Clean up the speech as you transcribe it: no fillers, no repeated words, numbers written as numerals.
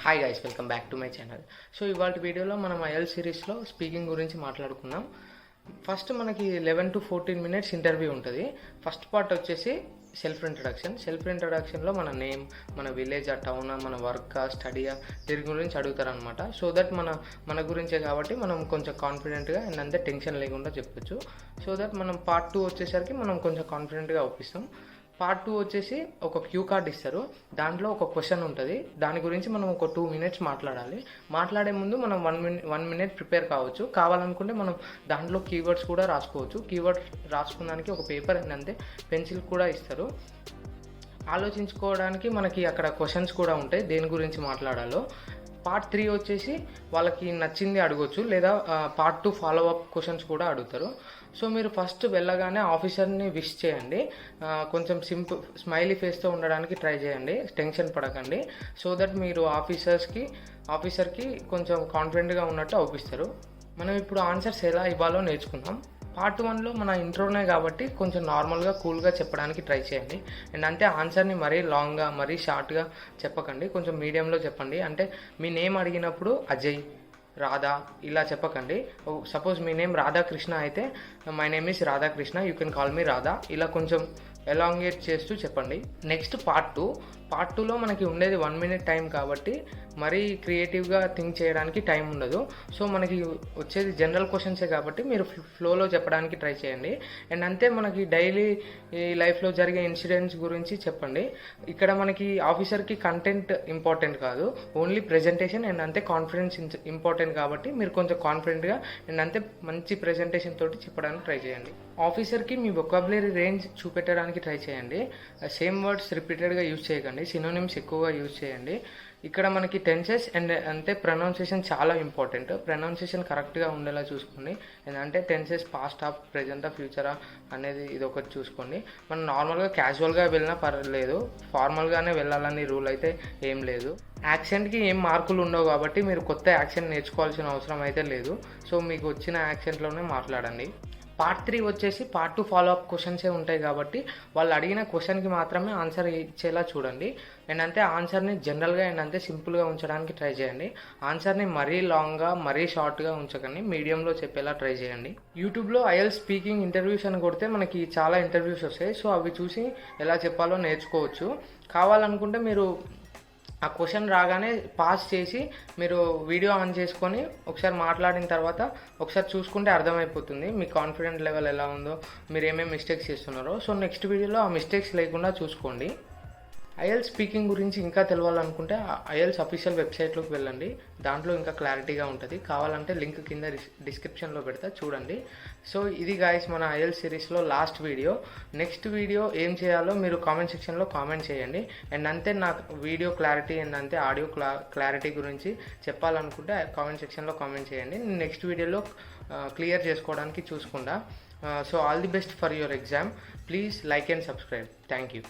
Hi guys, welcome back to my channel. So ఇవాళ వీడియోలో మనం ఐఎల్స్ సిరీస్లో స్పీకింగ్ గురించి మాట్లాడుకుందాం. ఫస్ట్ మనకి 11 to 14 minutes ఇంటర్వ్యూ ఉంటుంది. ఫస్ట్ పార్ట్ వచ్చేసి సెల్ఫ్ ఇంట్రడక్షన్లో మన నేమ్, మన విలేజ్, ఆ టౌన్, మన వర్క్, స్టడీయా, దీని గురించి అడుగుతారనమాట. సో దట్ మన గురించే కాబట్టి మనం కొంచెం కాన్ఫిడెంట్గా అండ్ అంతే టెన్షన్ లేకుండా చెప్పొచ్చు. సో దట్ మనం పార్ట్ 2 వచ్చేసరికి మనం కొంచెం కాన్ఫిడెంట్గా ఒప్పిస్తాం. పార్ట్ 2 వచ్చేసి ఒక క్యూ కార్డ్ ఇస్తారు, దాంట్లో ఒక క్వశ్చన్ ఉంటుంది. దాని గురించి మనం ఒక 2 minutes మాట్లాడాలి. మాట్లాడే ముందు మనం 1 minute ప్రిపేర్ కావచ్చు. కావాలనుకుంటే మనం దాంట్లో కీవర్డ్స్ కూడా రాసుకోవచ్చు. కీవర్డ్స్ రాసుకోవడానికి ఒక పేపర్ అంతే పెన్సిల్ కూడా ఇస్తారు. ఆలోచించుకోవడానికి మనకి అక్కడ క్వశ్చన్స్ కూడా ఉంటాయి, దేని గురించి మాట్లాడాలో. పార్ట్ 3 వచ్చేసి వాళ్ళకి నచ్చింది అడగొచ్చు, లేదా పార్ట్ 2 ఫాలో అప్ క్వశ్చన్స్ కూడా అడుగుతారు. సో మీరు ఫస్ట్ వెళ్ళగానే ఆఫీసర్ని విష్ చేయండి. కొంచెం స్మైలీ ఫేస్తో ఉండడానికి ట్రై చేయండి, టెన్షన్ పడకండి. సో దట్ మీరు ఆఫీసర్కి కొంచెం కాన్ఫిడెంట్గా ఉన్నట్టు అవుపిస్తారు. మనం ఇప్పుడు ఆన్సర్స్ ఎలా ఇవ్వాలో నేర్చుకుందాం. పార్ట్ 1లో మన ఇంట్రోనే కాబట్టి కొంచెం నార్మల్గా కూల్గా చెప్పడానికి ట్రై చేయండి. అండ్ అంటే ఆన్సర్ని మరీ లాంగ్గా మరీ షార్ట్గా చెప్పకండి, కొంచెం మీడియంలో చెప్పండి. అంటే మీ నేమ్ అడిగినప్పుడు అజయ్, రాధా ఇలా చెప్పకండి. సపోజ్ మీ నేమ్ రాధాకృష్ణ అయితే my name is Radhakrishna, you can call me Radha, ఇలా కొంచెం ఎలాంగేట్ చేస్తూ చెప్పండి. నెక్స్ట్ పార్ట్ 2లో మనకి ఉండేది 1 minute టైం కాబట్టి మరీ క్రియేటివ్గా థింక్ చేయడానికి టైం ఉండదు. సో మనకి వచ్చేది జనరల్ క్వశ్చన్సే కాబట్టి మీరు ఫ్లోలో చెప్పడానికి ట్రై చేయండి. అండ్ అంతే మనకి డైలీ లైఫ్లో జరిగే ఇన్సిడెంట్స్ గురించి చెప్పండి. ఇక్కడ మనకి ఆఫీసర్కి కంటెంట్ ఇంపార్టెంట్ కాదు, ఓన్లీ ప్రెజెంటేషన్ అండ్ అంతే కాన్ఫిడెన్స్ ఇంపార్టెంట్ కాబట్టి మీరు కొంచెం కాన్ఫిడెంట్గా అండ్ అంతే మంచి ప్రెజెంటేషన్ తోటి చెప్పడానికి ట్రై చేయండి. ఆఫీసర్కి మీ వొకాబులరీ రేంజ్ చూపెట్టడానికి ట్రై చేయండి. సేమ్ వర్డ్స్ రిపీటెడ్గా యూజ్ చేయకండి, సినోనిమ్స్ ఎక్కువగా యూజ్ చేయండి. ఇక్కడ మనకి టెన్సెస్ అండ్ అంతే ప్రొనౌన్సియేషన్ చాలా ఇంపార్టెంట్. ప్రొనౌన్సియేషన్ కరెక్ట్గా ఉండేలా చూసుకోండి. అంటే టెన్సెస్ పాస్టా, ప్రెజెంటా, ఫ్యూచరా అనేది ఇది ఒకటి చూసుకోండి. మనం నార్మల్గా క్యాజువల్గా వెళ్ళినా పర్లేదు, ఫార్మల్గానే వెళ్ళాలని రూల్ అయితే ఏం లేదు. యాక్సెంట్కి ఏం మార్కులు ఉండవు కాబట్టి మీరు కొత్త యాక్సెంట్ నేర్చుకోవాల్సిన అవసరం అయితే లేదు. సో మీకు వచ్చిన యాక్సెంట్లోనే మాట్లాడండి. పార్ట్ 3 వచ్చేసి పార్ట్ 2 ఫాలో అప్ క్వశ్చన్సే ఉంటాయి కాబట్టి వాళ్ళు అడిగిన క్వశ్చన్కి మాత్రమే ఆన్సర్ ఇచ్చేలా చూడండి. అండ్ అంతే ఆన్సర్ని జనరల్గా అండ్ అంతే సింపుల్గా ఉంచడానికి ట్రై చేయండి. ఆన్సర్ని మరీ లాంగ్గా మరీ షార్ట్గా ఉంచకండి, మీడియంలో చెప్పేలా ట్రై చేయండి. యూట్యూబ్లో ఐఎల్స్ స్పీకింగ్ ఇంటర్వ్యూస్ అని కొడితే మనకి చాలా ఇంటర్వ్యూస్ వస్తాయి. సో అవి చూసి ఎలా చెప్పాలో నేర్చుకోవచ్చు. కావాలనుకుంటే మీరు ఆ క్వశ్చన్ రాగానే పాజ్ చేసి మీరు వీడియో ఆన్ చేసుకొని ఒకసారి మాట్లాడిన తర్వాత ఒకసారి చూసుకుంటే అర్థమైపోతుంది మీ కాన్ఫిడెంట్ లెవెల్ ఎలా ఉందో, మీరు ఏమేమి మిస్టేక్స్ చేస్తున్నారో. సో నెక్స్ట్ వీడియోలో ఆ మిస్టేక్స్ లేకుండా చూసుకోండి. ఐఎల్స్ స్పీకింగ్ గురించి ఇంకా తెలవాలనుకుంటే ఐఎల్స్ అఫీషియల్ వెబ్సైట్లోకి వెళ్ళండి, దాంట్లో ఇంకా క్లారిటీగా ఉంటుంది. కావాలంటే లింక్ కింద డిస్క్రిప్షన్లో పెడతా, చూడండి. సో ఇది గాయస్ మన ఐఎల్స్ సిరీస్లో లాస్ట్ వీడియో. నెక్స్ట్ వీడియో ఏం చేయాలో మీరు కామెంట్ సెక్షన్లో కామెంట్ చేయండి. అండ్ అంతే నాకు వీడియో క్లారిటీ అండ్ అంతే ఆడియో క్లారిటీ గురించి చెప్పాలనుకుంటే కామెంట్ సెక్షన్లో కామెంట్ చేయండి. నెక్స్ట్ వీడియోలో క్లియర్ చేసుకోవడానికి చూసుకుంటా. So all the best for your exam. Please like and subscribe. Thank you.